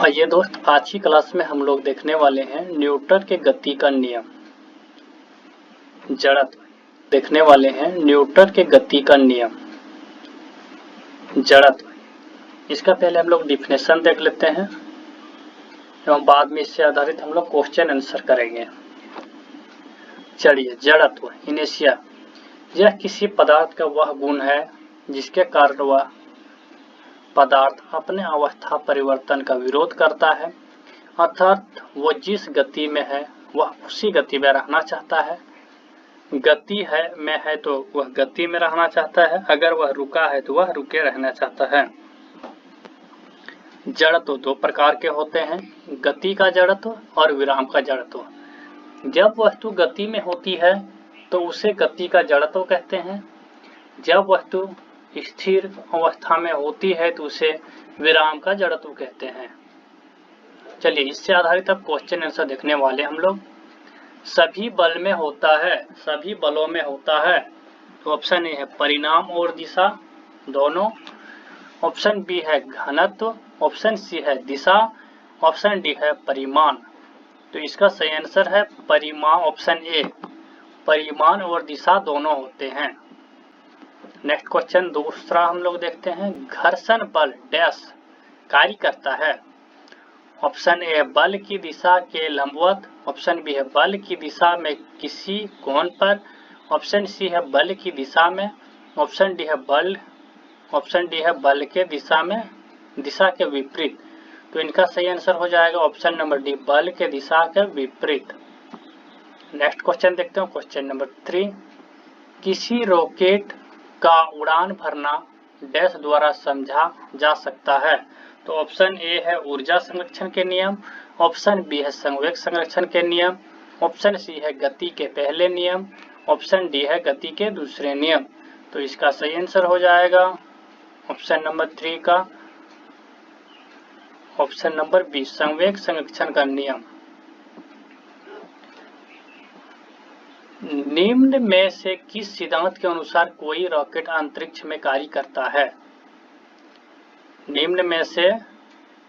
ये दोस्त आज की क्लास में हम लोग देखने वाले हैं न्यूटन के गति का नियम। जड़त्व देखने वाले हैं न्यूटन के गति का नियम जड़त्व। इसका पहले हम लोग डिफिनेशन देख लेते हैं एवं बाद में इससे आधारित हम लोग क्वेश्चन आंसर करेंगे। चलिए, जड़त्व इनेर्शिया यह किसी पदार्थ का वह गुण है जिसके कारण वह पदार्थ अपने अवस्था परिवर्तन का विरोध करता है, अर्थात वो जिस गति में है वह उसी गति में रहना चाहता है। गति है तो वह गति में रहना चाहता है, अगर वह रुका है तो वह रुके रहना चाहता है। जड़त्व दो प्रकार के होते हैं, गति का जड़त्व और विराम का जड़त्व। जब वस्तु गति में होती है तो उसे गति का जड़त्व कहते हैं, जब वस्तु स्थिर अवस्था में होती है तो उसे विराम का जड़त्व कहते हैं। चलिए, इससे आधारित अब क्वेश्चन आंसर देखने वाले हम लोग। सभी बल में होता है, सभी बलों में होता है, तो ऑप्शन ए है परिणाम और दिशा दोनों, ऑप्शन बी है घनत्व, ऑप्शन सी है दिशा, ऑप्शन डी है परिमाण। तो इसका सही आंसर है परिमाण, ऑप्शन ए परिमाण और दिशा दोनों होते हैं। नेक्स्ट क्वेश्चन दूसरा हम लोग देखते हैं, घर्षण बल डैश कार्य करता है। ऑप्शन ए बल की दिशा के लंबवत, ऑप्शन बी है बल की दिशा में किसी कोण पर, ऑप्शन सी है बल की दिशा में, ऑप्शन डी है बल के दिशा के विपरीत। तो इनका सही आंसर हो जाएगा ऑप्शन नंबर डी बल के दिशा के विपरीत। नेक्स्ट क्वेश्चन देखते हैं, क्वेश्चन नंबर 3, किसी रॉकेट का उड़ान भरना डैश द्वारा समझा जा सकता है। तो ऑप्शन ए है ऊर्जा संरक्षण के नियम, ऑप्शन बी है संवेग संरक्षण के नियम, ऑप्शन सी है गति के पहले नियम, ऑप्शन डी है गति के दूसरे नियम। तो इसका सही आंसर हो जाएगा ऑप्शन नंबर 3 का ऑप्शन नंबर बी संवेग संरक्षण का नियम। निम्न में से किस सिद्धांत के अनुसार कोई रॉकेट अंतरिक्ष में कार्य करता है। निम्न में से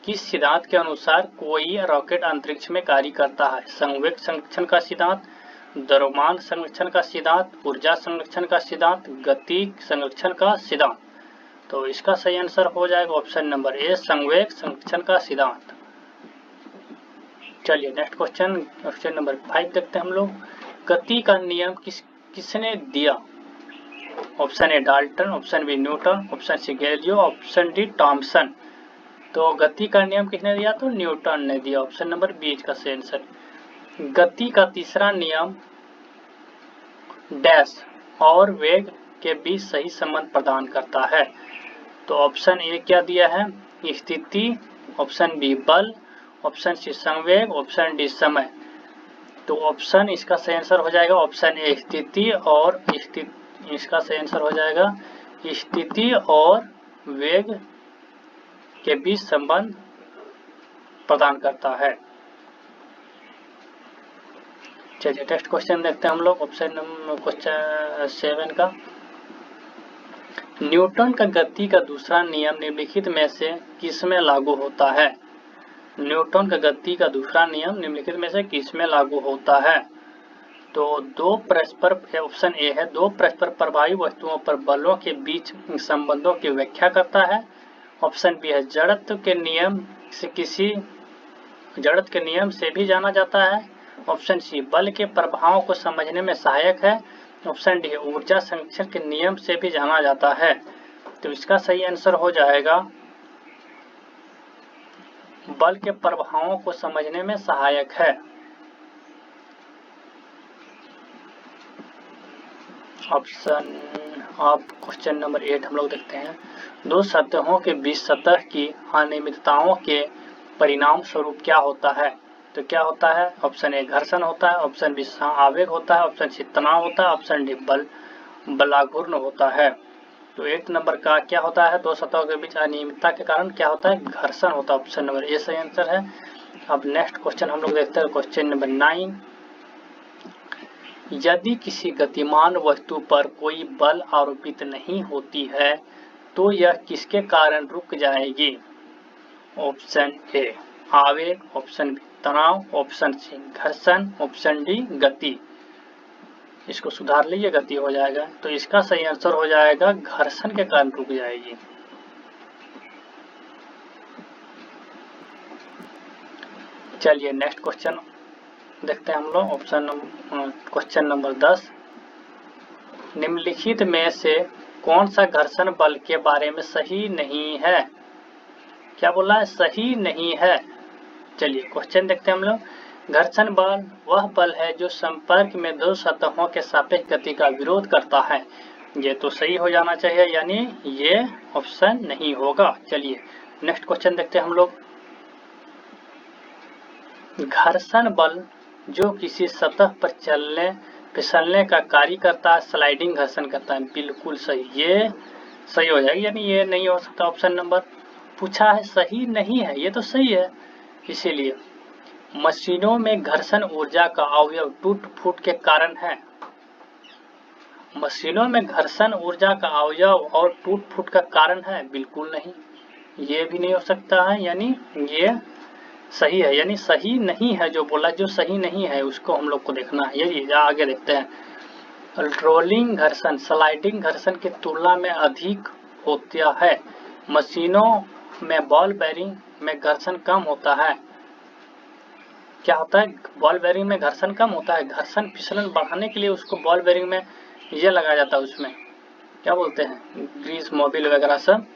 किस सिद्धांत के अनुसार कोई रॉकेट अंतरिक्ष में कार्य करता है। संवेग संरक्षण का सिद्धांत, द्रव्यमान संरक्षण का सिद्धांत, ऊर्जा संरक्षण का सिद्धांत, गति संरक्षण का सिद्धांत। तो इसका सही आंसर हो जाएगा ऑप्शन नंबर ए संवेग संरक्षण का सिद्धांत। चलिए नेक्स्ट क्वेश्चन नंबर 5 देखते हैं हम लोग। गति का नियम किसने दिया। Option A Dalton, option B Newton, option C Galileo, option D Thomson. तो गति का नियम किसने दिया, तो न्यूटन ने दिया, ऑप्शन नंबर बी इसका सही आंसर। गति का तीसरा नियम डैश और वेग के बीच सही संबंध प्रदान करता है। तो ऑप्शन ए क्या दिया है, स्थिति, ऑप्शन बी बल, ऑप्शन सी संवेग, ऑप्शन डी समय। तो ऑप्शन इसका सही आंसर हो जाएगा ऑप्शन ए स्थिति, और इसका सही आंसर हो जाएगा स्थिति और वेग के बीच संबंध प्रदान करता है। चलिए नेक्स्ट क्वेश्चन देखते हैं हम लोग, क्वेश्चन 7 का। न्यूटन का गति का दूसरा नियम निम्नलिखित में से किसमें लागू होता है। न्यूटन का गति का दूसरा नियम निम्नलिखित में से किसमें लागू होता है। तो दो परस्पर, ऑप्शन ए है दो परस्पर प्रभावी वस्तुओं पर बलों के बीच संबंधों की व्याख्या करता है, ऑप्शन बी है जड़त्व के नियम से भी जाना जाता है, ऑप्शन सी बल के प्रभावों को समझने में सहायक है, ऑप्शन डी ऊर्जा संरक्षण के नियम से भी जाना जाता है। तो इसका सही आंसर हो जाएगा बल के प्रभावों को समझने में सहायक है। क्वेश्चन नंबर 8 हम लोग देखते हैं। दो सतहों के बीच सतह की अनियमितताओं के परिणाम स्वरूप क्या होता है। तो क्या होता है, ऑप्शन ए घर्षण होता है, ऑप्शन बी आवेग होता है, ऑप्शन सी तनाव होता है, ऑप्शन डी बलाघूर्ण होता है। तो 8 नंबर का क्या होता है, दो सतहों के बीच अनियमितता के कारण क्या होता है, घर्षण होता है, ऑप्शन नंबर ए सही आंसर है। अब नेक्स्ट क्वेश्चन हम लोग देखते हैं, क्वेश्चन नंबर 9। यदि किसी गतिमान वस्तु पर कोई बल आरोपित नहीं होती है तो यह किसके कारण रुक जाएगी। ऑप्शन ए आवेग, ऑप्शन बी तनाव, ऑप्शन सी घर्षण, ऑप्शन डी गति। इसको सुधार लीजिए, गति हो जाएगा। तो इसका सही आंसर हो जाएगा घर्षण के कारण रुक जाएगी। चलिए नेक्स्ट क्वेश्चन देखते हैं हम लोग। क्वेश्चन नंबर 10, निम्नलिखित में से कौन सा घर्षण बल के बारे में सही नहीं है? क्या बोला है? सही नहीं है। चलिए क्वेश्चन देखते हैं हम लोग। घर्षण बल वह बल है जो संपर्क में दो सतहों के सापेक्ष गति का विरोध करता है। ये तो सही हो जाना चाहिए, यानी ये ऑप्शन नहीं होगा। चलिए नेक्स्ट क्वेश्चन देखते हैं हम लोग। घर्षण बल जो किसी सतह पर चलने फिसलने का कार्य करता है, स्लाइडिंग घर्षण करता है। बिल्कुल सही, ये सही हो जाएगी, यानी ये नहीं हो सकता। ऑप्शन नंबर पूछा है, सही नहीं है, ये तो सही है। इसीलिए मशीनों में घर्षण ऊर्जा का अवयव टूट फूट के कारण है। मशीनों में घर्षण ऊर्जा का अवयव और टूट फूट का कारण है? बिल्कुल नहीं, ये भी नहीं हो सकता है, यानी ये सही है, यानी सही नहीं है। जो बोला जो सही नहीं है उसको हम लोग को देखना है। यही आगे देखते हैं। रोलिंग घर्षण स्लाइडिंग घर्षण की तुलना में अधिक होता है। मशीनों में बॉल बेयरिंग में घर्षण कम होता है। क्या होता है? बॉल बेयरिंग में घर्षण कम होता है। घर्षण फिसलन बढ़ाने के लिए उसको बॉल बेयरिंग में ये लगाया जाता है, उसमें क्या बोलते हैं, ग्रीस मोबिल वगैरह सब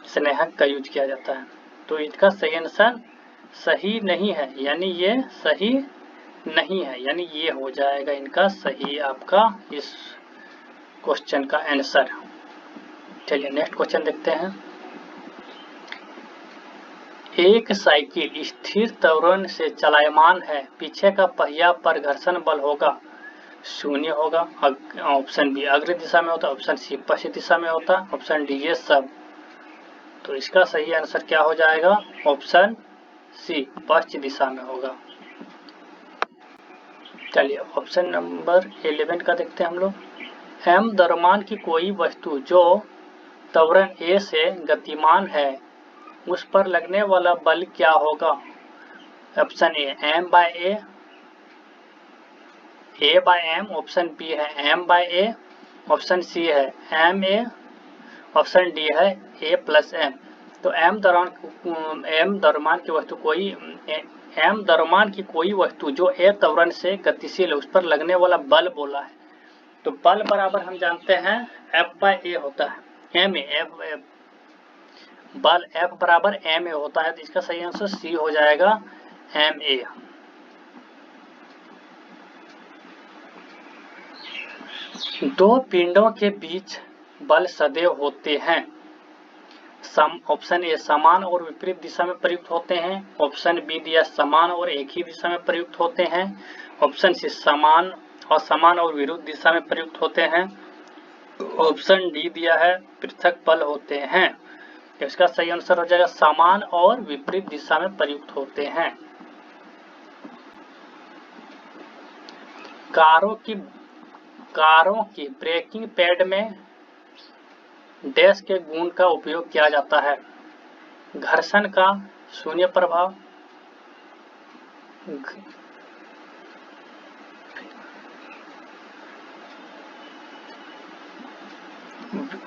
स्नेहक का यूज किया जाता है। तो इसका सही आंसर सही नहीं है, यानी ये सही नहीं है, यानी ये हो जाएगा इनका सही आपका इस क्वेश्चन का आंसर। चलिए नेक्स्ट क्वेश्चन देखते हैं। एक साइकिल स्थिर त्वरण से चलायमान है, पीछे का पहिया पर घर्षण बल होगा, शून्य होगा। ऑप्शन बी अग्र दिशा में होता, ऑप्शन सी पश्चिम दिशा में होता, ऑप्शन डी ये सब। तो इसका सही आंसर क्या हो जाएगा? ऑप्शन सी पश्चिम दिशा में होगा। चलिए ऑप्शन नंबर 11 का देखते हैं हम लोग। एम द्रव्यमान की कोई वस्तु जो त्वरण ए से गतिमान है, उस पर लगने वाला बल क्या होगा? Option A M by A by M, option B है M by A, option C है एम ए, ऑप्शन डी है ए प्लस एम। तो एम द्रव्यमान की कोई वस्तु जो ए त्वरण से गतिशील है, उस पर लगने वाला बल बोला है। तो बल बराबर हम जानते हैं एफ बाय ए होता है, एम ए बल एफ बराबर एम ए होता है। तो इसका सही आंसर सी हो जाएगा एम ए। दो पिंडों के बीच बल सदैव होते हैं। ऑप्शन ए समान और विपरीत दिशा में प्रयुक्त होते हैं, ऑप्शन बी दिया समान और एक ही दिशा में प्रयुक्त होते हैं, ऑप्शन सी समान और विरुद्ध दिशा में प्रयुक्त होते हैं, ऑप्शन डी दिया है पृथक बल होते हैं। इसका सही आंसर हो जाएगा समान और विपरीत दिशा में प्रयुक्त होते हैं। कारों की ब्रेकिंग पैड में डैश के गुण का उपयोग किया जाता है। घर्षण का शून्य प्रभाव,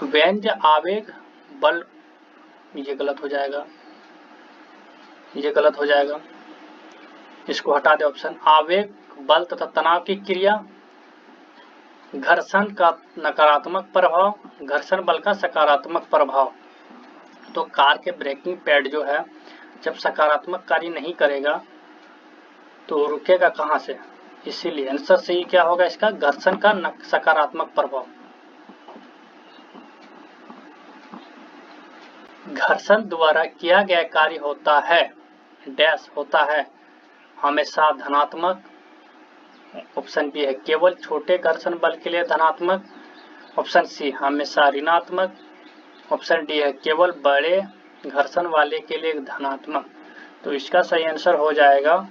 व्यंज आवेग बल, ये गलत हो जाएगा, ये गलत हो जाएगा, इसको हटा दे ऑप्शन। आवेग बल तथा तनाव की क्रिया, घर्षण का नकारात्मक प्रभाव, घर्षण बल का सकारात्मक प्रभाव। तो कार के ब्रेकिंग पैड जो है जब सकारात्मक कार्य नहीं करेगा तो रुकेगा कहां से? इसीलिए आंसर सही क्या होगा इसका? घर्षण का सकारात्मक प्रभाव। घर्षण द्वारा किया गया कार्य होता है डैश होता है हमेशा धनात्मक, ऑप्शन बी है केवल छोटे घर्षण बल के लिए धनात्मक, ऑप्शन सी हमेशा ऋणात्मक, ऑप्शन डी है केवल बड़े घर्षण वाले के लिए धनात्मक। तो इसका सही आंसर हो जाएगा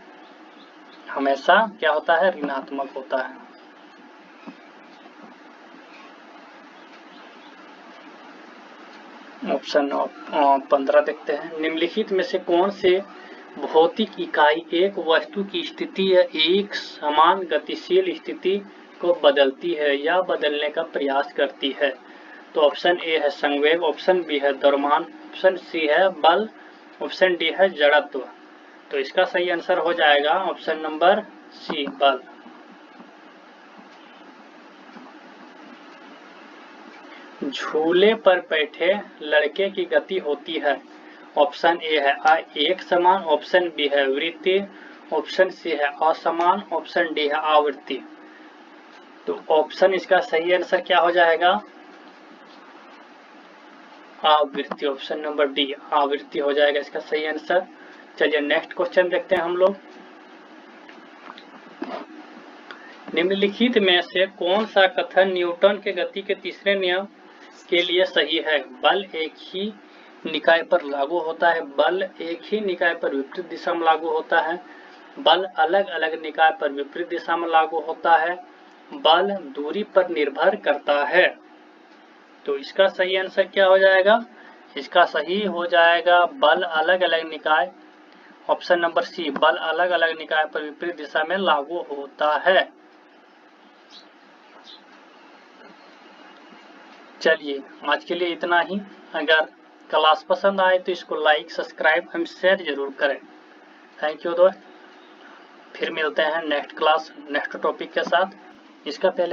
हमेशा क्या होता है? ऋणात्मक होता है। ऑप्शन 15 देखते हैं। निम्नलिखित में से कौन से भौतिक इकाई एक वस्तु की स्थिति या एक समान गतिशील स्थिति को बदलती है या बदलने का प्रयास करती है? तो ऑप्शन ए है संवेग, ऑप्शन बी है द्रव्यमान, ऑप्शन सी है बल, ऑप्शन डी है जड़त्व। तो इसका सही आंसर हो जाएगा ऑप्शन नंबर सी, बल। झूले पर बैठे लड़के की गति होती है। ऑप्शन ए है एक समान, ऑप्शन बी है वृत्तीय, ऑप्शन सी है असमान, ऑप्शन डी है आवृत्ति। तो ऑप्शन इसका सही आंसर क्या हो जाएगा? आवृत्ति, ऑप्शन नंबर डी आवृत्ति हो जाएगा इसका सही आंसर। चलिए नेक्स्ट क्वेश्चन देखते हैं हम लोग। निम्नलिखित में से कौन सा कथन न्यूटन के गति के तीसरे नियम के लिए सही है? बल एक ही निकाय पर लागू होता है, बल एक ही निकाय पर विपरीत दिशा में लागू होता है, बल अलग अलग निकाय पर विपरीत दिशा में लागू होता है, बल दूरी पर निर्भर करता है। तो इसका सही आंसर क्या हो जाएगा? इसका सही हो जाएगा बल अलग अलग निकाय, ऑप्शन नंबर सी, बल अलग अलग निकाय पर विपरीत दिशा में लागू होता है। चलिए आज के लिए इतना ही। अगर क्लास पसंद आए तो इसको लाइक, सब्सक्राइब एंड शेयर जरूर करें। थैंक यू दोस्त। फिर मिलते हैं नेक्स्ट क्लास नेक्स्ट टॉपिक के साथ। इसका पहले